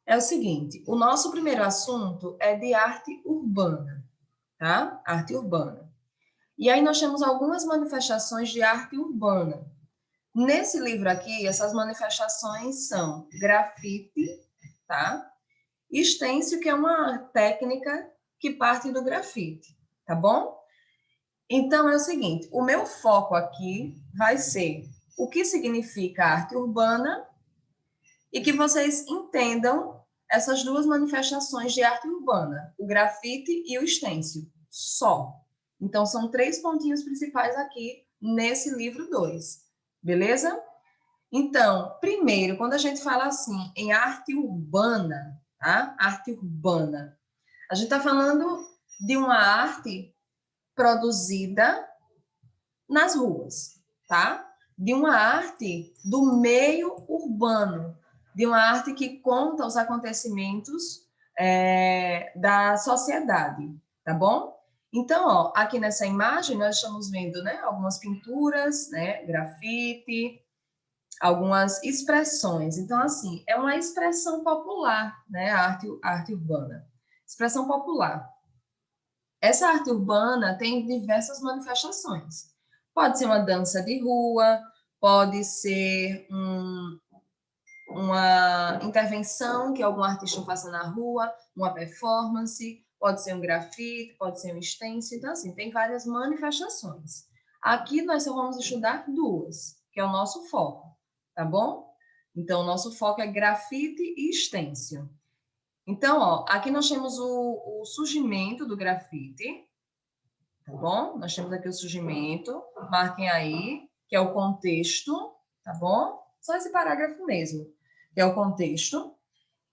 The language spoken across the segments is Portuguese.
É o seguinte, o nosso primeiro assunto é de arte urbana, tá? Arte urbana. E aí nós temos algumas manifestações de arte urbana. Nesse livro aqui, essas manifestações são grafite, tá? Stencil, que é uma técnica que parte do grafite, tá bom? Então é o seguinte, o meu foco aqui vai ser o que significa arte urbana e que vocês entendam essas duas manifestações de arte urbana, o grafite e o stencil, só. Então, são 3 pontinhos principais aqui nesse livro 2, beleza? Então, primeiro, quando a gente fala assim em arte urbana, tá? Arte urbana, a gente está falando de uma arte produzida nas ruas, tá? De uma arte do meio urbano, de uma arte que conta os acontecimentos da sociedade, tá bom? Então, ó, aqui nessa imagem nós estamos vendo, né, algumas pinturas, né, grafite, algumas expressões. Então, assim, é uma expressão popular, né, a arte urbana. Expressão popular. Essa arte urbana tem diversas manifestações. Pode ser uma dança de rua, pode ser uma intervenção que algum artista faça na rua, uma performance, pode ser um grafite, pode ser um stencil, então assim, tem várias manifestações. Aqui nós só vamos estudar 2, que é o nosso foco, tá bom? Então, o nosso foco é grafite e stencil. Então, ó, aqui nós temos o surgimento do grafite, tá bom? Nós temos aqui o surgimento, marquem aí, que é o contexto, tá bom? Só esse parágrafo mesmo, que é o contexto.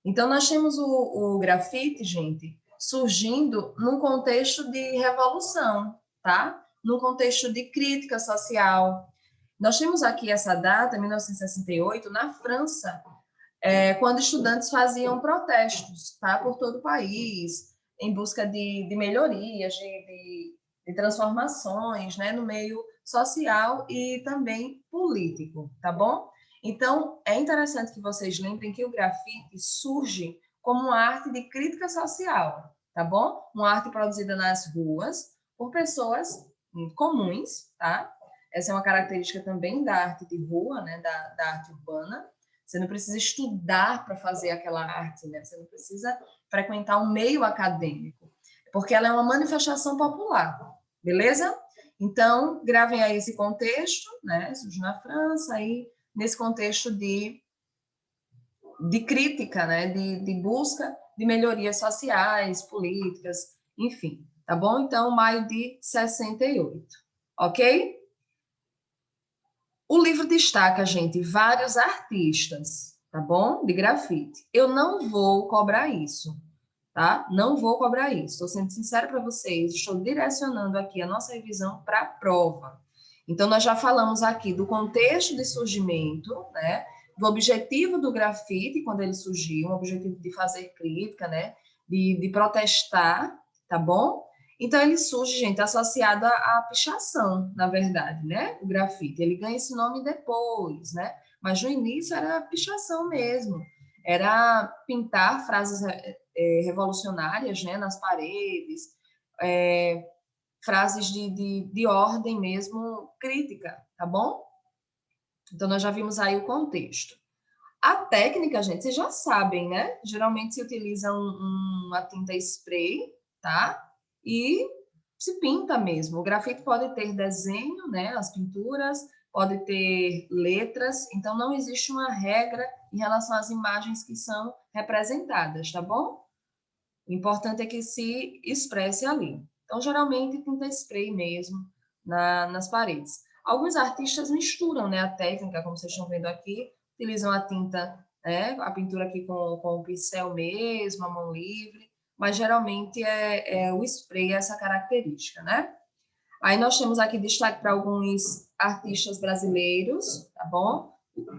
Então, nós temos o grafite, gente, surgindo num contexto de revolução, tá? Num contexto de crítica social. Nós temos aqui essa data, 1968, na França, quando estudantes faziam protestos, tá? Por todo o país, em busca de melhorias, de transformações, né? No meio social e também político, tá bom? Então, é interessante que vocês lembrem que o grafite surge como uma arte de crítica social, tá bom? Uma arte produzida nas ruas por pessoas comuns, tá? Essa é uma característica também da arte de rua, né? Da arte urbana. Você não precisa estudar para fazer aquela arte, né? Você não precisa frequentar um meio acadêmico, porque ela é uma manifestação popular, beleza? Então, gravem aí esse contexto, né? Surge na França, aí nesse contexto de crítica, né? De busca de melhorias sociais, políticas, enfim, tá bom? Então, maio de 68, ok? O livro destaca, gente, vários artistas, tá bom? De grafite. Eu não vou cobrar isso, tá? Não vou cobrar isso. Estou sendo sincera para vocês, estou direcionando aqui a nossa revisão para a prova. Então, nós já falamos aqui do contexto de surgimento, né? Do objetivo do grafite, quando ele surgiu, um objetivo de fazer crítica, né? De protestar, tá bom? Então, ele surge, gente, associado à pichação, na verdade, né? O grafite. Ele ganha esse nome depois, né? Mas no início era pichação mesmo. Era pintar frases revolucionárias, né, nas paredes, frases de ordem mesmo crítica, tá bom? Então, nós já vimos aí o contexto. A técnica, gente, vocês já sabem, né? Geralmente se utiliza uma tinta spray, tá? E se pinta mesmo. O grafite pode ter desenho, né? As pinturas, pode ter letras, então não existe uma regra em relação às imagens que são representadas, tá bom? O importante é que se expresse ali. Então, geralmente, tinta spray mesmo nas paredes. Alguns artistas misturam, né, a técnica, como vocês estão vendo aqui, utilizam a tinta, né, a pintura aqui com o pincel mesmo, a mão livre, mas geralmente é o spray essa característica, né? Aí nós temos aqui destaque para alguns artistas brasileiros, tá bom?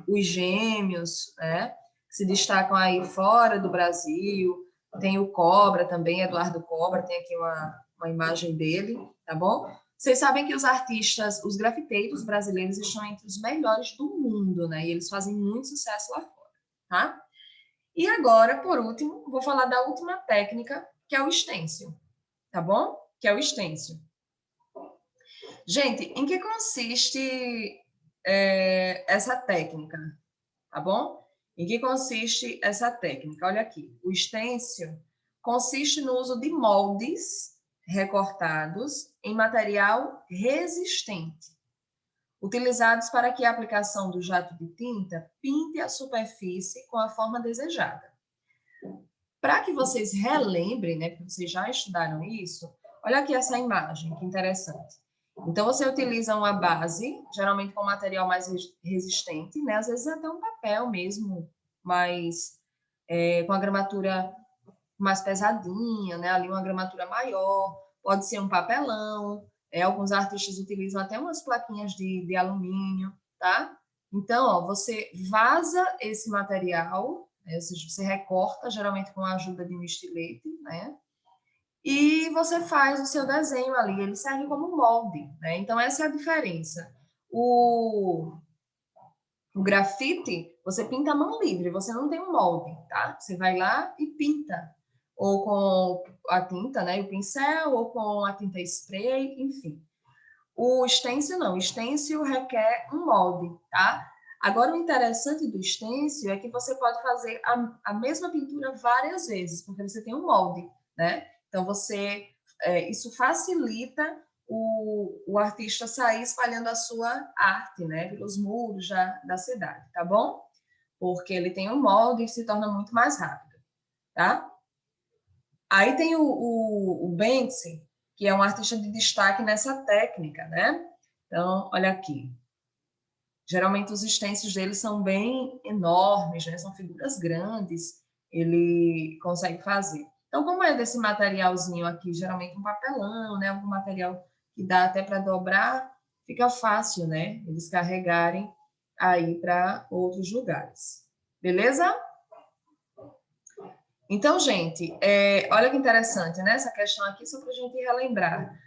Os gêmeos, né? Que se destacam aí fora do Brasil. Tem o Cobra também, Eduardo Cobra, tem aqui uma imagem dele, tá bom? Vocês sabem que os artistas, os grafiteiros brasileiros estão entre os melhores do mundo, né? E eles fazem muito sucesso lá fora, tá? E agora, por último, vou falar da última técnica, que é o stencil, tá bom? Que é o stencil. Gente, em que consiste essa técnica, tá bom? Em que consiste essa técnica? Olha aqui, o stencil consiste no uso de moldes recortados em material resistente, utilizados para que a aplicação do jato de tinta pinte a superfície com a forma desejada. Para que vocês relembrem, né, porque vocês já estudaram isso, olha aqui essa imagem, que interessante. Então, você utiliza uma base, geralmente com material mais resistente, né? Às vezes até um papel mesmo, mais, com a gramatura mais pesadinha, né? Ali uma gramatura maior, pode ser um papelão, alguns artistas utilizam até umas plaquinhas de alumínio, tá? Então, ó, você vaza esse material, né? Ou seja, você recorta, geralmente com a ajuda de um estilete, né? E você faz o seu desenho ali, ele serve como molde, né? Então, essa é a diferença. O grafite, você pinta a mão livre, você não tem um molde, tá? Você vai lá e pinta, ou com a tinta, né, o pincel, ou com a tinta spray, enfim. O stencil não, o stencil requer um molde, tá? Agora, o interessante do stencil é que você pode fazer a mesma pintura várias vezes, porque você tem um molde, né? Então, isso facilita o artista sair espalhando a sua arte, né? Pelos muros da cidade, tá bom? Porque ele tem um molde e se torna muito mais rápido, tá? Aí tem o Banksy, que é um artista de destaque nessa técnica, né? Então, olha aqui. Geralmente os stencils dele são bem enormes, né? São figuras grandes, ele consegue fazer. Então, como é desse materialzinho aqui, geralmente um papelão, né? Algum material que dá até para dobrar, fica fácil, né? Eles carregarem aí para outros lugares. Beleza? Então, gente, olha que interessante, né? Essa questão aqui, só para a gente relembrar.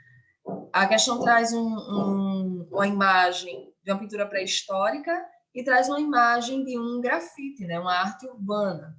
A questão traz uma imagem de uma pintura pré-histórica e traz uma imagem de um grafite, né? Uma arte urbana.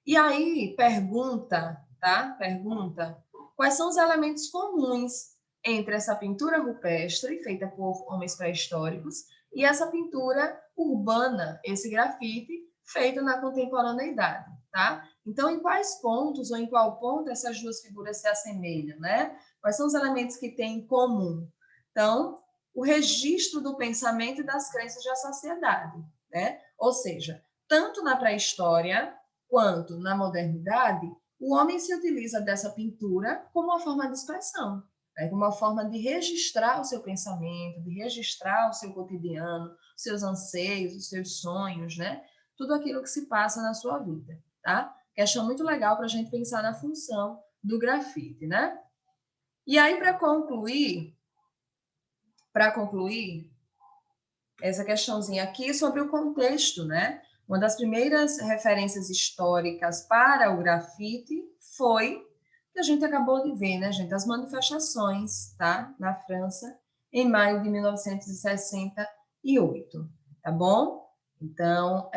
E aí pergunta, tá? Pergunta quais são os elementos comuns entre essa pintura rupestre feita por homens pré-históricos e essa pintura urbana, esse grafite feito na contemporaneidade, tá? Então, em quais pontos ou em qual ponto essas duas figuras se assemelham, né? Quais são os elementos que têm em comum? Então, o registro do pensamento e das crenças da sociedade, né? Ou seja, tanto na pré-história quanto na modernidade, o homem se utiliza dessa pintura como uma forma de expressão, né? Como uma forma de registrar o seu pensamento, de registrar o seu cotidiano, os seus anseios, os seus sonhos, né? Tudo aquilo que se passa na sua vida, tá? Questão muito legal para a gente pensar na função do grafite, né? E aí, para concluir essa questãozinha aqui sobre o contexto, né? Uma das primeiras referências históricas para o grafite foi que a gente acabou de ver, né, gente? As manifestações, tá? Na França, em maio de 1968, tá bom? Então,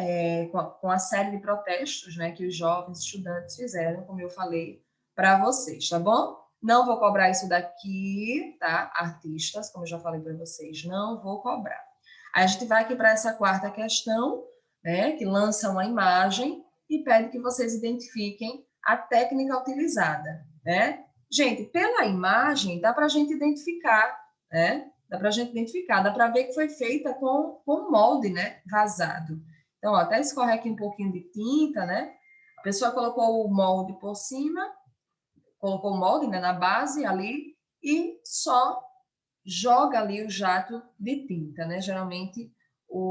com a série de protestos, né, que os jovens estudantes fizeram, como eu falei para vocês, tá bom? Não vou cobrar isso daqui, tá? Artistas, como eu já falei para vocês, não vou cobrar. Aí a gente vai aqui para essa quarta questão, né, que lança uma imagem e pede que vocês identifiquem a técnica utilizada, né? Gente, pela imagem dá para a gente identificar, né? Dá para a gente identificar, dá para ver que foi feita com molde, né? Vazado. Então, ó, até escorre aqui um pouquinho de tinta, né? A pessoa colocou o molde por cima, colocou o molde, né, na base ali e só joga ali o jato de tinta, né? Geralmente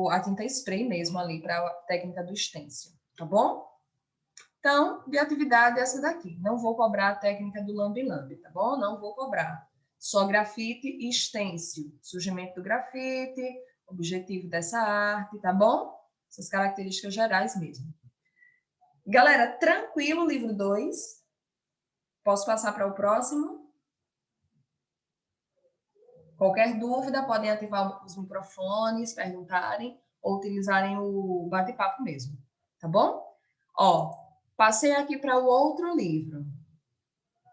a tinta spray mesmo ali para a técnica do stencil, tá bom? Então, de atividade essa daqui. Não vou cobrar a técnica do lambe-lambe, tá bom? Não vou cobrar. Só grafite e stencil. Surgimento do grafite, objetivo dessa arte, tá bom? Essas características gerais mesmo. Galera, tranquilo, livro 2. Posso passar para o próximo? Qualquer dúvida, podem ativar os microfones, perguntarem ou utilizarem o bate-papo mesmo, tá bom? Ó, Passei aqui para o outro livro,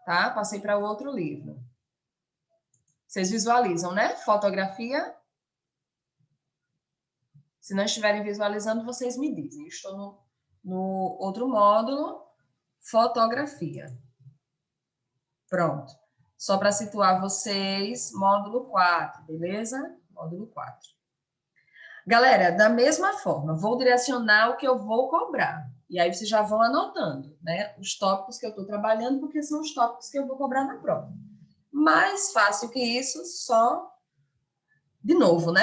tá? Passei para o outro livro. Vocês visualizam, né? Fotografia. Se não estiverem visualizando, vocês me dizem. Estou no outro módulo, fotografia. Pronto. Só para situar vocês, módulo 4, beleza? Módulo 4. Galera, da mesma forma, vou direcionar o que eu vou cobrar. E aí vocês já vão anotando, né? Os tópicos que eu estou trabalhando, porque são os tópicos que eu vou cobrar na prova. Mais fácil que isso, só de novo, né?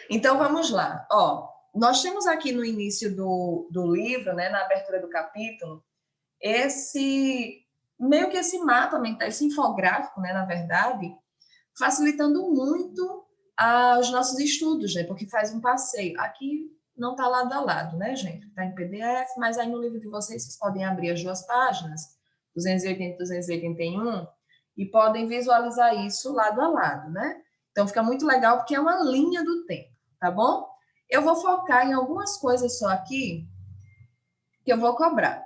Então, vamos lá. Ó, nós temos aqui no início do livro, né, na abertura do capítulo, meio que esse mapa mental, esse infográfico, né, na verdade, facilitando muito os nossos estudos, né, porque faz um passeio. Aqui não está lado a lado, né, gente? Está em PDF, mas aí no livro de vocês podem abrir as duas páginas, 280 e 281, e podem visualizar isso lado a lado, né? Então, fica muito legal porque é uma linha do tempo, tá bom? Eu vou focar em algumas coisas só aqui que eu vou cobrar.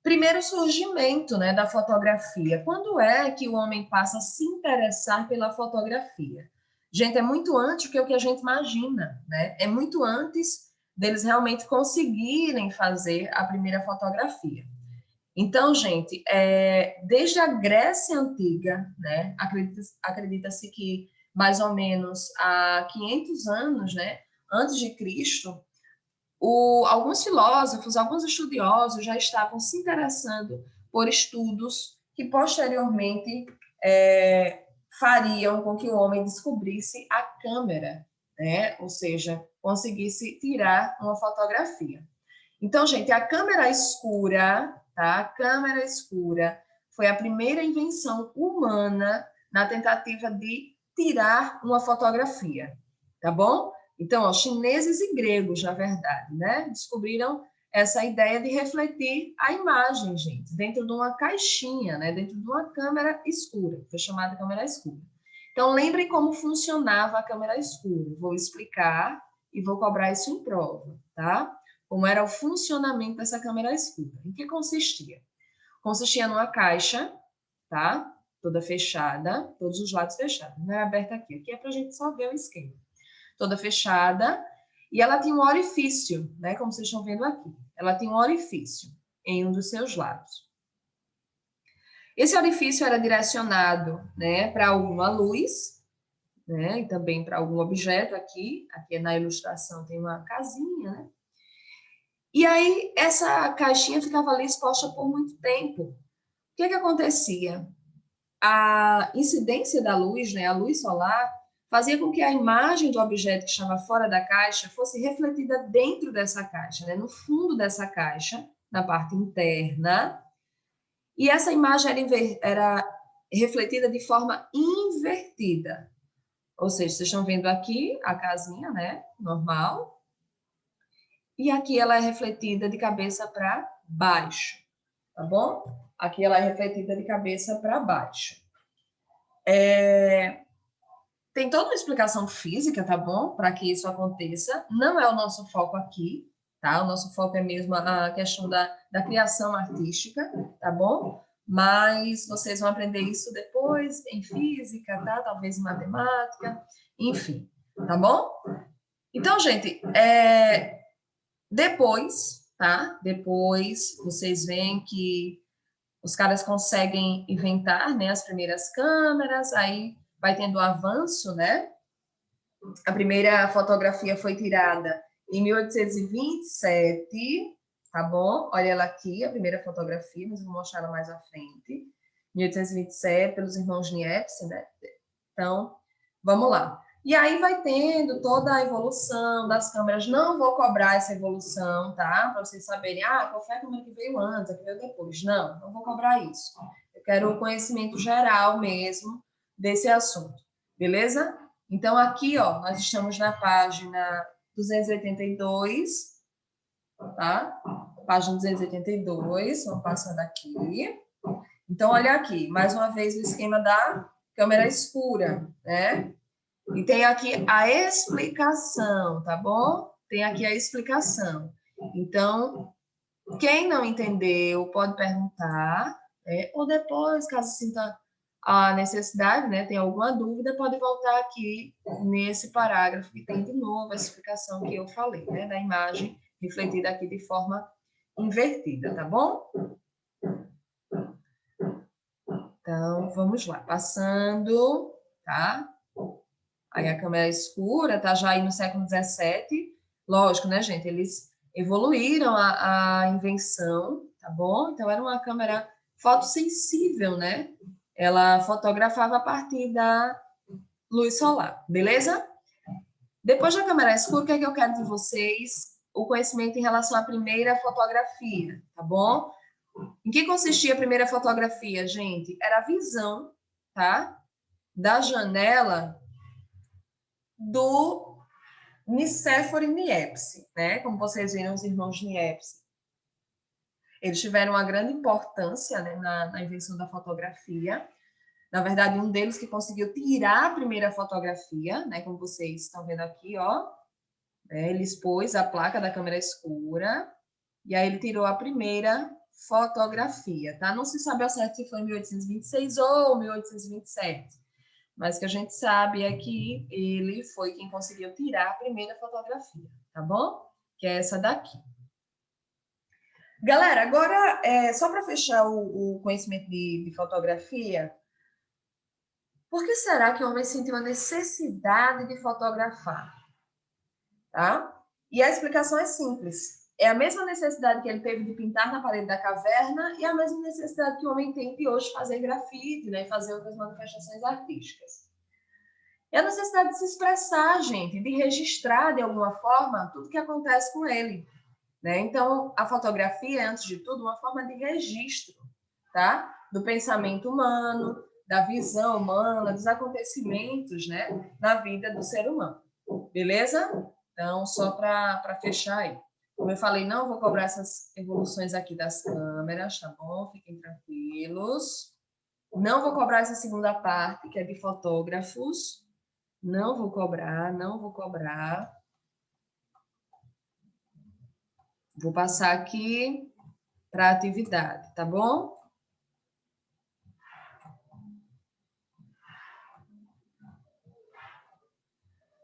Primeiro, o surgimento, né, da fotografia. Quando é que o homem passa a se interessar pela fotografia? Gente, é muito antes do que a gente imagina, né? É muito antes deles realmente conseguirem fazer a primeira fotografia. Então, gente, desde a Grécia Antiga, né, acredita-se que mais ou menos há 500 anos, né, antes de Cristo, alguns filósofos, alguns estudiosos já estavam se interessando por estudos que posteriormente fariam com que o homem descobrisse a câmera, né? Ou seja, conseguisse tirar uma fotografia. Então, gente, a câmera escura, tá? A câmera escura foi a primeira invenção humana na tentativa de tirar uma fotografia, tá bom? Então, ó, chineses e gregos, na verdade, né? Descobriram essa ideia de refletir a imagem, gente, dentro de uma caixinha, né? Dentro de uma câmera escura, foi chamada câmera escura. Então, lembrem como funcionava a câmera escura. Vou explicar e vou cobrar isso em prova, tá? Como era o funcionamento dessa câmera escura. Em que consistia? Consistia numa caixa, tá? Toda fechada, todos os lados fechados. Não é aberta aqui. Aqui é para a gente só ver o esquema. Toda fechada. E ela tinha um orifício, né? Como vocês estão vendo aqui. Ela tinha um orifício em um dos seus lados. Esse orifício era direcionado, né, para alguma luz, né? E também para algum objeto aqui. Aqui na ilustração tem uma casinha, né? E aí, essa caixinha ficava ali exposta por muito tempo. O que acontecia? A incidência da luz, né, a luz solar, fazia com que a imagem do objeto que estava fora da caixa fosse refletida dentro dessa caixa, né, no fundo dessa caixa, na parte interna. E essa imagem era refletida de forma invertida. Ou seja, vocês estão vendo aqui a casinha, né, normal. E aqui ela é refletida de cabeça para baixo, tá bom? Aqui ela é refletida de cabeça para baixo. Tem toda uma explicação física, tá bom? Para que isso aconteça. Não é o nosso foco aqui, tá? O nosso foco é mesmo a questão da criação artística, tá bom? Mas vocês vão aprender isso depois em física, tá? Talvez em matemática, enfim, tá bom? Então, gente, depois, tá? Depois vocês veem que os caras conseguem inventar, né, as primeiras câmeras, aí vai tendo avanço, né? A primeira fotografia foi tirada em 1827, tá bom? Olha ela aqui, a primeira fotografia, mas vou mostrar ela mais à frente. 1827, pelos irmãos Niepce, né? Então, vamos lá. E aí vai tendo toda a evolução das câmeras. Não vou cobrar essa evolução, tá? Para vocês saberem, qual foi a câmera que veio antes, a que veio depois. Não vou cobrar isso. Eu quero o conhecimento geral mesmo desse assunto. Beleza? Então, aqui, ó, nós estamos na página 282, tá? Página 282, vamos passando aqui. Então, olha aqui, mais uma vez o esquema da câmera escura, né? E tem aqui a explicação, tá bom? Tem aqui a explicação. Então, Quem não entendeu, pode perguntar, ou depois, caso sinta a necessidade, né, tem alguma dúvida, pode voltar aqui nesse parágrafo que tem de novo a explicação que eu falei, né, da imagem refletida aqui de forma invertida, tá bom? Então, vamos lá, passando, tá? Aí a câmera escura, tá já aí no século XVII, lógico, né, gente? Eles evoluíram a invenção, tá bom? Então, era uma câmera fotossensível, né? Ela fotografava a partir da luz solar, beleza? Depois da câmera escura, o que é que eu quero de vocês? O conhecimento em relação à primeira fotografia, tá bom? Em que consistia a primeira fotografia, gente? Era a visão, tá? Da janela do Nicéforo e Niépce, né? Como vocês viram, os irmãos Niépce. Eles tiveram uma grande importância, né, na invenção da fotografia. Na verdade, um deles que conseguiu tirar a primeira fotografia, né? Como vocês estão vendo aqui, ó. Ele expôs a placa da câmera escura e aí ele tirou a primeira fotografia, tá? Não se sabe ao certo se foi em 1826 ou 1827, mas o que a gente sabe é que ele foi quem conseguiu tirar a primeira fotografia, tá bom? Que é essa daqui. Galera, agora, só para fechar o conhecimento de fotografia, por que será que o homem sentiu a necessidade de fotografar? Tá? E a explicação é simples. É a mesma necessidade que ele teve de pintar na parede da caverna e a mesma necessidade que o homem tem de hoje fazer grafite, né? Fazer outras manifestações artísticas. É a necessidade de se expressar, gente, de registrar de alguma forma tudo que acontece com ele. Né? Então, a fotografia é, antes de tudo, uma forma de registro, tá? Do pensamento humano, da visão humana, dos acontecimentos, né? Na vida do ser humano. Beleza? Então, só para fechar aí. Como eu falei, não vou cobrar essas evoluções aqui das câmeras, tá bom? Fiquem tranquilos. Não vou cobrar essa segunda parte, que é de fotógrafos. Não vou cobrar, não vou cobrar. Vou passar aqui para a atividade, tá bom?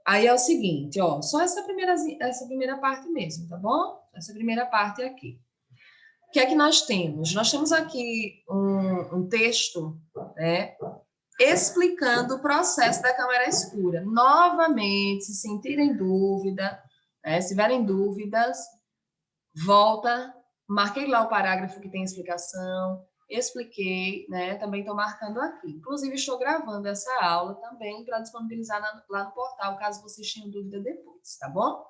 Aí é o seguinte, ó, só essa primeira parte mesmo, tá bom? Essa primeira parte aqui. O que é que nós temos? Nós temos aqui um texto, né, explicando o processo da câmera escura. Novamente, se sentirem dúvida, né, se tiverem dúvidas, volta, marquei lá o parágrafo que tem explicação, expliquei, né? Também estou marcando aqui. Inclusive, estou gravando essa aula também para disponibilizar lá no portal, caso vocês tenham dúvida depois, tá bom?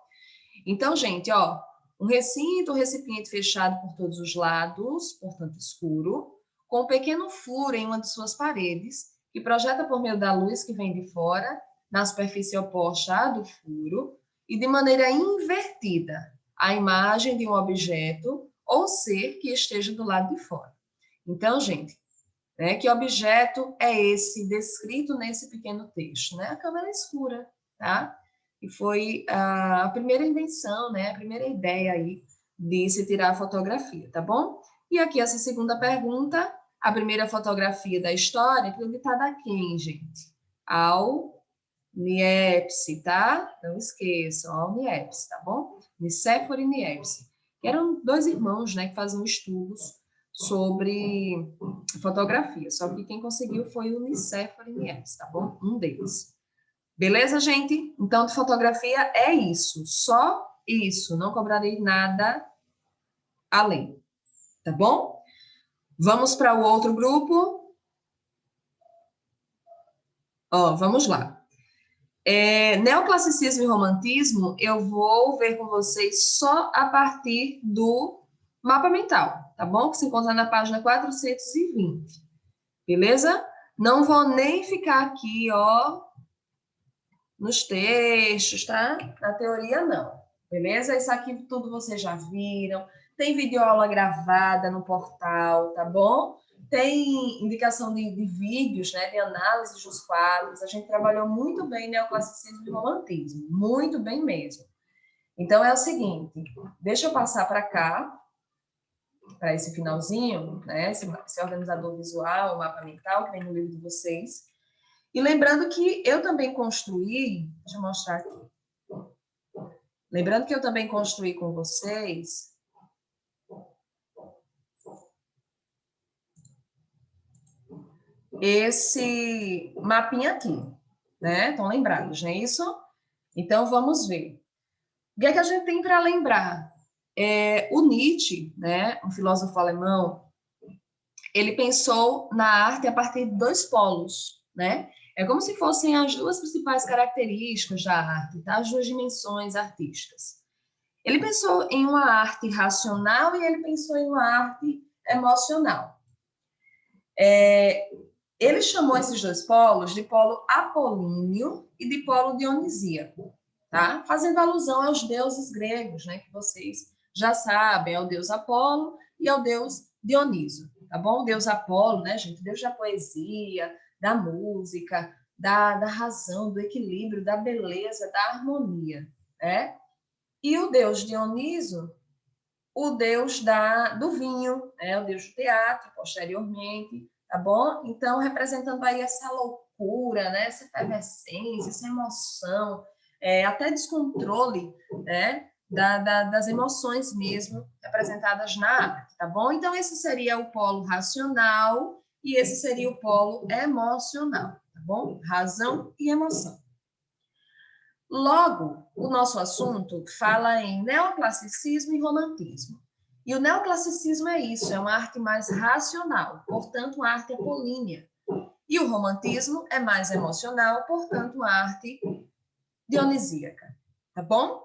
Então, gente, ó, um recinto, um recipiente fechado por todos os lados, portanto escuro, com um pequeno furo em uma de suas paredes, que projeta por meio da luz que vem de fora, na superfície oposta à do furo, e de maneira invertida, a imagem de um objeto ou ser que esteja do lado de fora. Então, gente, né, que objeto é esse descrito nesse pequeno texto? Né? A câmera escura, tá? E foi a primeira invenção, né? A primeira ideia aí de se tirar a fotografia, tá bom? E aqui essa segunda pergunta, a primeira fotografia da história, acreditada a quem, gente? Ao Niépce, tá? Não esqueçam, ao Niépce, tá bom? Nicéforo e Niépce, que eram dois irmãos, né, que faziam estudos sobre fotografia. Só que quem conseguiu foi o Nicéforo e Niépce, tá bom? Um deles. Beleza, gente? Então, de fotografia é isso. Só isso. Não cobrarei nada além. Tá bom? Vamos para o outro grupo. Ó, vamos lá. Neoclassicismo e romantismo, eu vou ver com vocês só a partir do mapa mental, tá bom? Que se encontra na página 420. Beleza? Não vou nem ficar aqui, ó, nos textos, tá? Na teoria, não. Beleza? Isso aqui tudo vocês já viram. Tem videoaula gravada no portal, tá bom? Tem indicação de vídeos, né? De análise dos quadros. A gente trabalhou muito bem neoclassicismo e romantismo. Muito bem mesmo. Então, é o seguinte. Deixa eu passar para cá. para esse finalzinho, né? Esse organizador visual, o mapa mental, que vem no livro de vocês. E lembrando que eu também construí, deixa eu mostrar aqui. Lembrando que eu também construí com vocês esse mapinha aqui, né? Estão lembrados, não é isso? Então, vamos ver. O que é que a gente tem para lembrar? O Nietzsche, né, um filósofo alemão, ele pensou na arte a partir de dois polos, né? É como se fossem as duas principais características da arte, tá? As duas dimensões artísticas. Ele pensou em uma arte racional e ele pensou em uma arte emocional. Ele chamou esses dois polos de polo apolíneo e de polo dionisíaco, tá? Fazendo alusão aos deuses gregos, né? Que vocês já sabem, ao deus Apolo e ao deus Dioniso, tá bom? O deus Apolo, né, gente? Deus da poesia, da música, da razão, do equilíbrio, da beleza, da harmonia, né? E o deus Dioniso, o deus do vinho, né? O deus do teatro, posteriormente, tá bom? Então, representando aí essa loucura, né? Essa efervescência, essa emoção, até descontrole, né? Das emoções mesmo representadas na arte, tá bom? Então, esse seria o polo racional e esse seria o polo emocional, tá bom? Razão e emoção. Logo, o nosso assunto fala em neoclassicismo e romantismo. E o neoclassicismo é isso, é uma arte mais racional, portanto, uma arte apolínea. E o romantismo é mais emocional, portanto, uma arte dionisíaca, tá bom?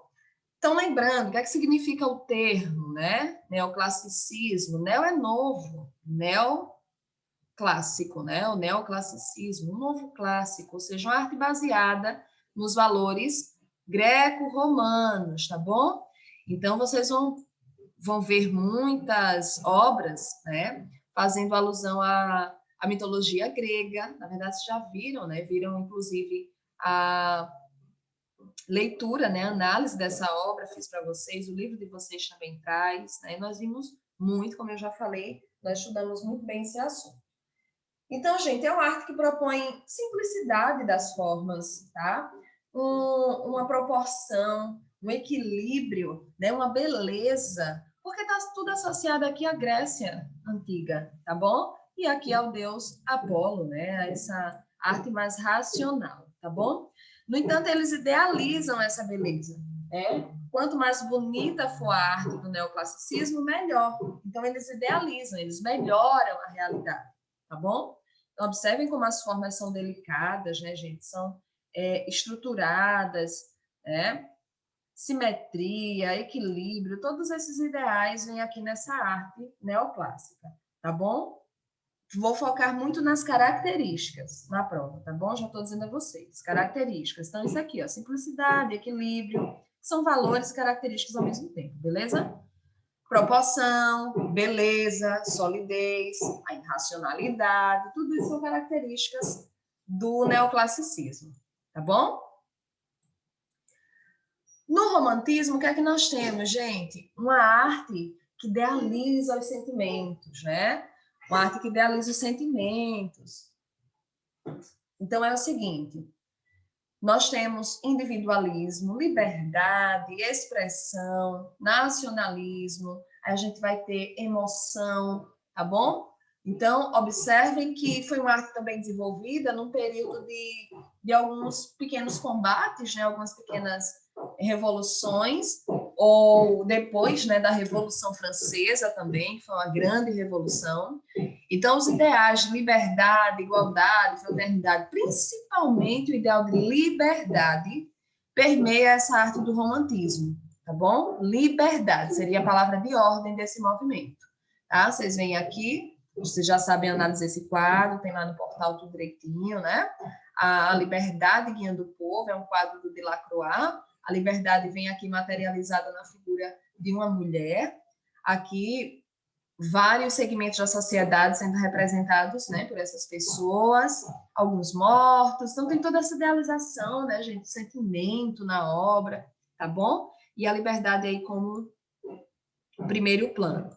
Então, lembrando, o que é que significa o termo, né? Neoclassicismo. Neo é novo, neoclássico, né? O neoclassicismo, um novo clássico, ou seja, uma arte baseada nos valores greco-romanos, tá bom? Então, vocês vão ver muitas obras, né? Fazendo alusão à mitologia grega. Na verdade, vocês já viram, né? Viram, inclusive, a leitura, né, análise dessa obra, fiz para vocês, o livro de vocês também traz, né, e nós vimos muito, como eu já falei, nós estudamos muito bem esse assunto. Então, gente, é uma arte que propõe simplicidade das formas, tá? Uma proporção, um equilíbrio, né, uma beleza, porque está tudo associado aqui à Grécia antiga, tá bom? E aqui ao deus Apolo, né, a essa arte mais racional, tá bom? No entanto, eles idealizam essa beleza, né? Quanto mais bonita for a arte do neoclassicismo, melhor. Então, eles idealizam, eles melhoram a realidade, tá bom? Então, observem como as formas são delicadas, né, gente? São estruturadas, né? Simetria, equilíbrio, todos esses ideais vêm aqui nessa arte neoclássica, tá bom? Vou focar muito nas características na prova, tá bom? Já estou dizendo a vocês. Características. Então, isso aqui, ó, simplicidade, equilíbrio, são valores e características ao mesmo tempo, beleza? Proporção, beleza, solidez, a irracionalidade, tudo isso são características do neoclassicismo, tá bom? No romantismo, o que é que nós temos, gente? Uma arte que idealiza os sentimentos, né? Uma arte que idealiza os sentimentos. Então, é o seguinte, nós temos individualismo, liberdade, expressão, nacionalismo, a gente vai ter emoção, tá bom? Então, observem que foi uma arte também desenvolvida num período de alguns pequenos combates, né? Algumas pequenas revoluções, ou depois, né, da Revolução Francesa também, que foi uma grande revolução. Então, os ideais de liberdade, igualdade, fraternidade, principalmente o ideal de liberdade, permeia essa arte do romantismo, tá bom? Liberdade seria a palavra de ordem desse movimento, tá? Vocês veem aqui, vocês já sabem analisar esse quadro, tem lá no portal tudo direitinho, né? A liberdade guiando o povo é um quadro do Delacroix. A liberdade vem aqui materializada na figura de uma mulher. Aqui, vários segmentos da sociedade sendo representados, né, por essas pessoas, alguns mortos. Então, tem toda essa idealização, né, gente, sentimento na obra, tá bom? E a liberdade aí como primeiro plano.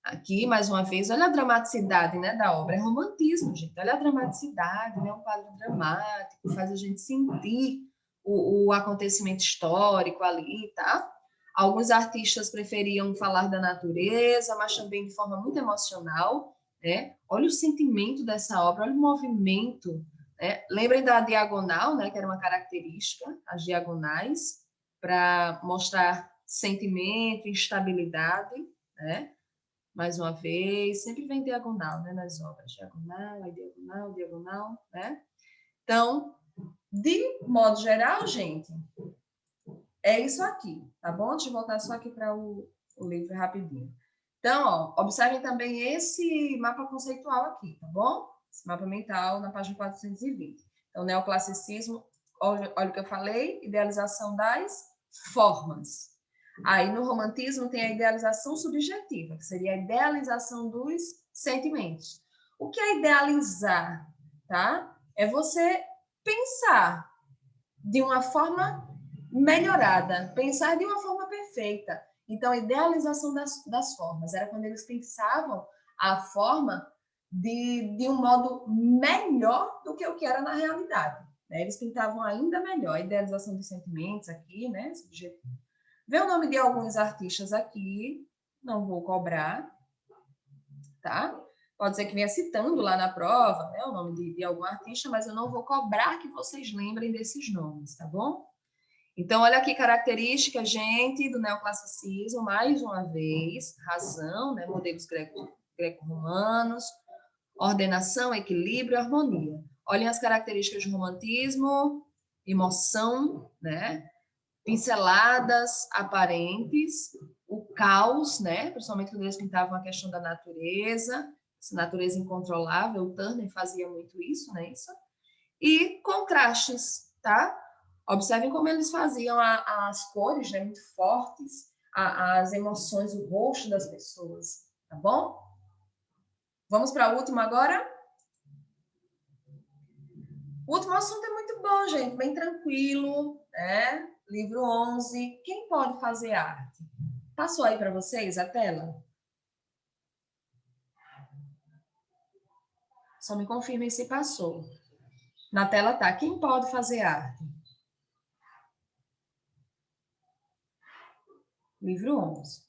Aqui, mais uma vez, olha a dramaticidade, né, da obra. É romantismo, gente. Olha a dramaticidade, né? Um quadro dramático, faz a gente sentir o acontecimento histórico ali, tá? Alguns artistas preferiam falar da natureza, mas também de forma muito emocional, né? Olha o sentimento dessa obra, olha o movimento, né? Lembrem da diagonal, né, que era uma característica, as diagonais, para mostrar sentimento, instabilidade, né? Mais uma vez, sempre vem diagonal, né, nas obras. Diagonal, aí diagonal, diagonal, né? Então, de modo geral, gente, é isso aqui, tá bom? Deixa eu voltar só aqui para o livro rapidinho. Então, ó, observem também esse mapa conceitual aqui, tá bom? Esse mapa mental na página 420. Então, neoclassicismo, olha o que eu falei, idealização das formas. Aí, no romantismo, tem a idealização subjetiva, que seria a idealização dos sentimentos. O que é idealizar, tá? É você pensar de uma forma melhorada, pensar de uma forma perfeita. Então, a idealização das formas era quando eles pensavam a forma de um modo melhor do que o que era na realidade. Né? Eles pintavam ainda melhor a idealização dos sentimentos aqui, né? Subjetivo. Vê o nome de alguns artistas aqui, não vou cobrar, tá? Pode ser que venha citando lá na prova, né, o nome de algum artista, mas eu não vou cobrar que vocês lembrem desses nomes, tá bom? Então, olha aqui característica, gente, do neoclassicismo, mais uma vez, razão, né, modelos greco-romanos, ordenação, equilíbrio, harmonia. Olhem as características do romantismo, emoção, né, pinceladas aparentes, o caos, né, principalmente quando eles pintavam a questão da natureza, essa natureza incontrolável, o Turner fazia muito isso, né, isso, e contrastes, tá? Observem como eles faziam as cores, né, muito fortes, as emoções, o rosto das pessoas, tá bom? Vamos para o último agora? O último assunto é muito bom, gente, bem tranquilo, né? Livro 11, quem pode fazer arte? Passou aí para vocês a tela? Só me confirmem se passou. Na tela tá, quem pode fazer arte? Livro 11.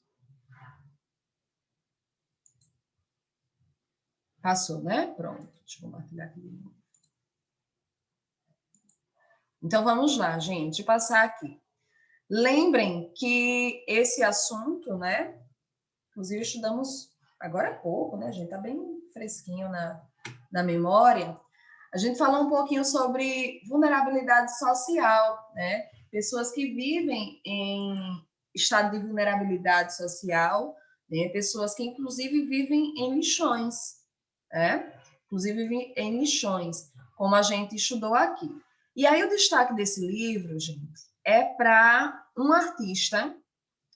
Passou, né? Pronto. Deixa eu compartilhar aqui de novo. Então, vamos lá, gente. Passar aqui. Lembrem que esse assunto, né? Inclusive, estudamos agora há pouco, né, gente? Tá bem fresquinho na memória. A gente falou um pouquinho sobre vulnerabilidade social, né? Pessoas que vivem em estado de vulnerabilidade social, né? Pessoas que, inclusive, vivem em lixões, né? Inclusive, vivem em lixões, como a gente estudou aqui. E aí, o destaque desse livro, gente, é para um artista,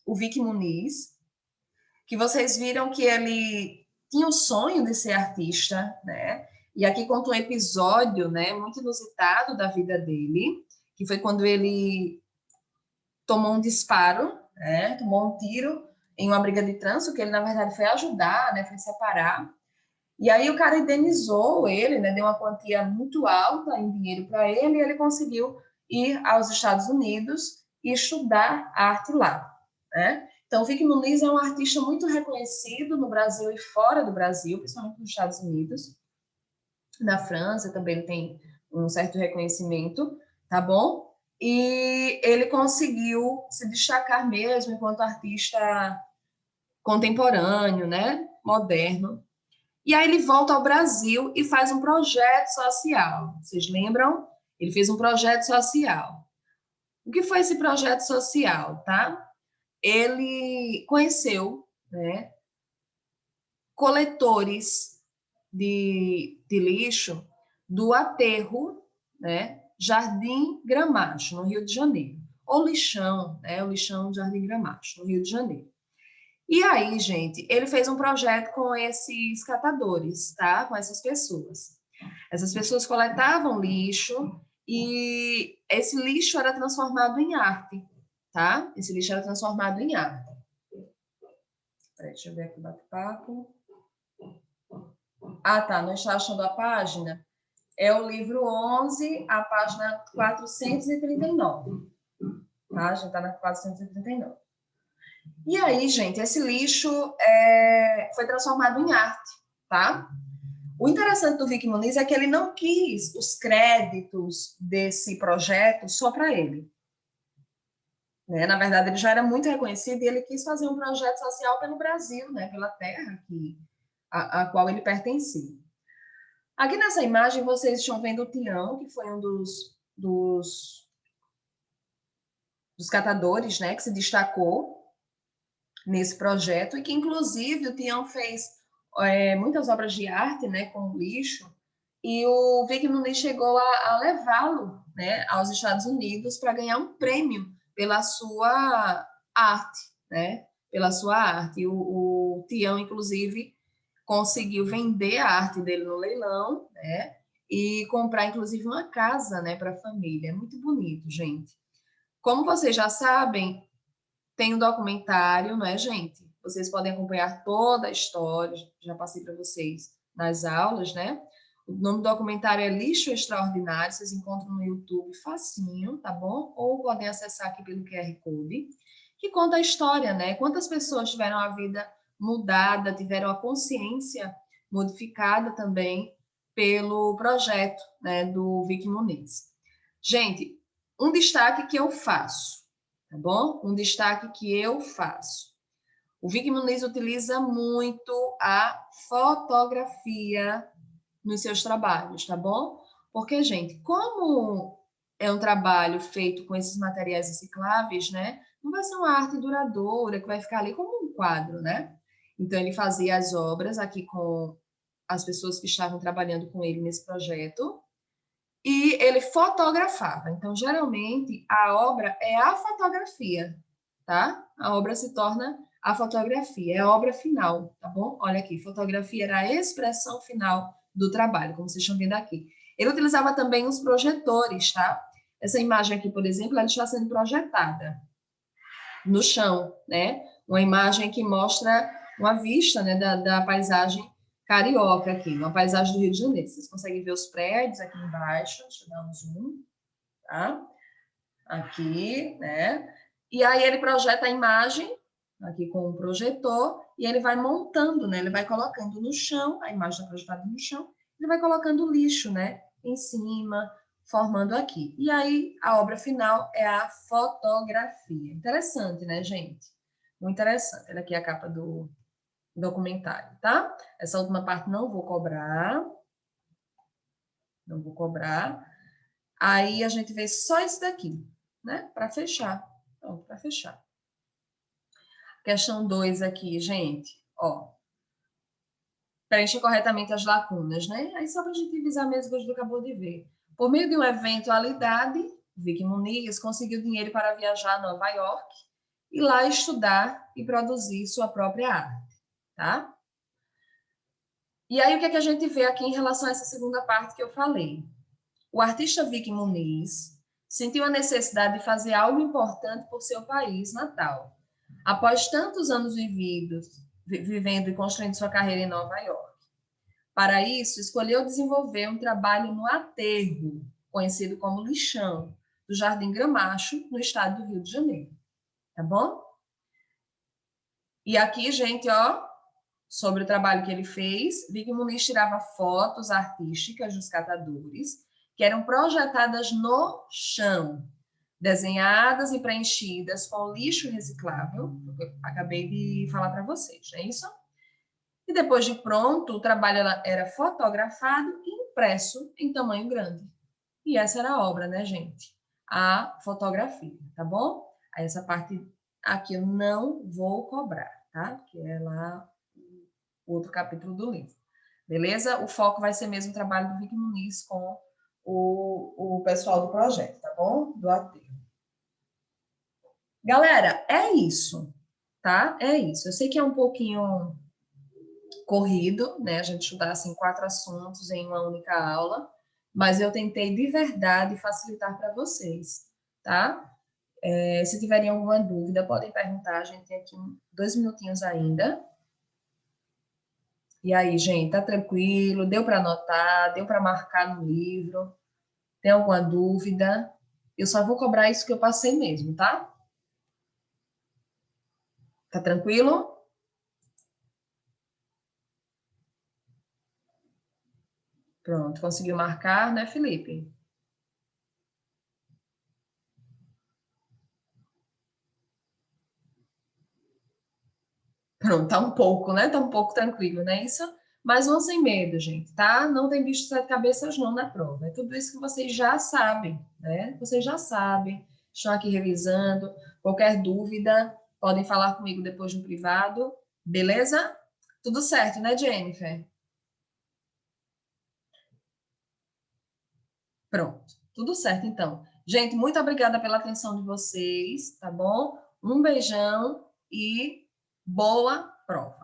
o Vic Muniz, que vocês viram que ele tinha o sonho de ser artista, né? E aqui conta um episódio, né, muito inusitado da vida dele, que foi quando ele tomou um disparo, né, tomou um tiro em uma briga de trânsito, que ele, na verdade, foi ajudar, né, foi separar. E aí o cara indenizou ele, né, deu uma quantia muito alta em dinheiro para ele, e ele conseguiu ir aos Estados Unidos e estudar arte lá, né? Então, o Vic Muniz é um artista muito reconhecido no Brasil e fora do Brasil, principalmente nos Estados Unidos. Na França também ele tem um certo reconhecimento, tá bom? E ele conseguiu se destacar mesmo enquanto artista contemporâneo, né? Moderno. E aí ele volta ao Brasil e faz um projeto social. Vocês lembram? Ele fez um projeto social. O que foi esse projeto social, tá? Ele conheceu, né, coletores de lixo do aterro, né, Jardim Gramacho, no Rio de Janeiro. Ou lixão, né, o lixão Jardim Gramacho, no Rio de Janeiro. E aí, gente, ele fez um projeto com esses catadores, tá? Com essas pessoas. Essas pessoas coletavam lixo e esse lixo era transformado em arte, tá? Esse lixo era transformado em arte. Peraí, deixa eu ver aqui o bate-papo. Ah, tá, não está achando a página? É o livro 11, a página 439. Tá? A gente está na 439. E aí, gente, esse lixo foi transformado em arte, tá? O interessante do Vic Muniz é que ele não quis os créditos desse projeto só para ele. Né? Na verdade, ele já era muito reconhecido e ele quis fazer um projeto social pelo Brasil, né? Pela terra a qual ele pertencia. Aqui nessa imagem, vocês estão vendo o Tião, que foi um dos catadores, né? Que se destacou nesse projeto e que, inclusive, o Tião fez muitas obras de arte, né? Com lixo. E o Vic Muniz chegou a levá-lo, né, aos Estados Unidos para ganhar um prêmio pela sua arte, né? Pela sua arte. E o Tião, inclusive, conseguiu vender a arte dele no leilão, né? E comprar, inclusive, uma casa, né, para a família. É muito bonito, gente. Como vocês já sabem, tem um documentário, não é, gente? Vocês podem acompanhar toda a história, já passei para vocês nas aulas, né? O nome do documentário é Lixo Extraordinário, vocês encontram no YouTube facinho, tá bom? Ou podem acessar aqui pelo QR Code, que conta a história, né? Quantas pessoas tiveram a vida mudada, tiveram a consciência modificada também pelo projeto, né, do Vic Muniz. Gente, um destaque que eu faço, tá bom? Um destaque que eu faço. O Vic Muniz utiliza muito a fotografia nos seus trabalhos, tá bom? Porque, gente, como é um trabalho feito com esses materiais recicláveis, né? Não vai ser uma arte duradoura que vai ficar ali como um quadro, né? Então, ele fazia as obras aqui com as pessoas que estavam trabalhando com ele nesse projeto e ele fotografava. Então, geralmente, a obra é a fotografia, tá? A obra se torna a fotografia, é a obra final, tá bom? Olha aqui, fotografia era a expressão final do trabalho, como vocês estão vendo aqui. Ele utilizava também os projetores, tá? Essa imagem aqui, por exemplo, ela está sendo projetada no chão, né? Uma imagem que mostra uma vista, né, da paisagem carioca aqui, uma paisagem do Rio de Janeiro. Vocês conseguem ver os prédios aqui embaixo, deixa eu dar um zoom, tá? Aqui, né? E aí ele projeta a imagem aqui com o projetor e ele vai montando, né? Ele vai colocando no chão, a imagem está projetada no chão, ele vai colocando lixo, né? Em cima, formando aqui. E aí a obra final é a fotografia. Interessante, né, gente? Muito interessante. Olha aqui a capa do documentário, tá? Essa última parte não vou cobrar. Não vou cobrar. Aí a gente vê só isso daqui, né? Para fechar. Pronto, para fechar. Questão 2 aqui, gente. Ó. Preencha corretamente as lacunas, né? Aí só para a gente visar mesmo que a gente acabou de ver. Por meio de uma eventualidade, Vic Muniz conseguiu dinheiro para viajar a Nova York e lá estudar e produzir sua própria arte, tá? E aí o que é que a gente vê aqui em relação a essa segunda parte que eu falei? O artista Vic Muniz sentiu a necessidade de fazer algo importante por seu país natal, após tantos anos vivendo e construindo sua carreira em Nova York. Para isso, escolheu desenvolver um trabalho no aterro, conhecido como lixão, do Jardim Gramacho, no estado do Rio de Janeiro. Tá bom? E aqui, gente, ó, sobre o trabalho que ele fez, Vic Muniz tirava fotos artísticas dos catadores, que eram projetadas no chão, desenhadas e preenchidas com lixo reciclável, que eu acabei de falar para vocês, não é isso? E depois de pronto, o trabalho era fotografado e impresso em tamanho grande. E essa era a obra, né, gente? A fotografia, tá bom? Aí essa parte aqui eu não vou cobrar, tá? Que é lá o outro capítulo do livro. Beleza? O foco vai ser mesmo o trabalho do Vic Muniz com o pessoal do projeto, tá bom? Do aterro. Galera, é isso, tá? É isso. Eu sei que é um pouquinho corrido, né? A gente estudar assim 4 assuntos em uma única aula, mas eu tentei de verdade facilitar para vocês, tá? Se tiverem alguma dúvida, podem perguntar. A gente tem aqui 2 minutinhos ainda, E aí, gente, tá tranquilo? Deu para anotar? Deu para marcar no livro? Tem alguma dúvida? Eu só vou cobrar isso que eu passei mesmo, tá? Tá tranquilo? Pronto, conseguiu marcar, né, Felipe? Pronto, tá um pouco, né? Tá um pouco tranquilo, né? Isso, mas vão sem medo, gente, tá? Não tem bicho de sete cabeças não na prova. É tudo isso que vocês já sabem, né? Vocês já sabem, estão aqui revisando. Qualquer dúvida, podem falar comigo depois no privado, beleza? Tudo certo, né, Jennifer? Pronto, tudo certo então. Gente, muito obrigada pela atenção de vocês, tá bom? Um beijão e boa prova.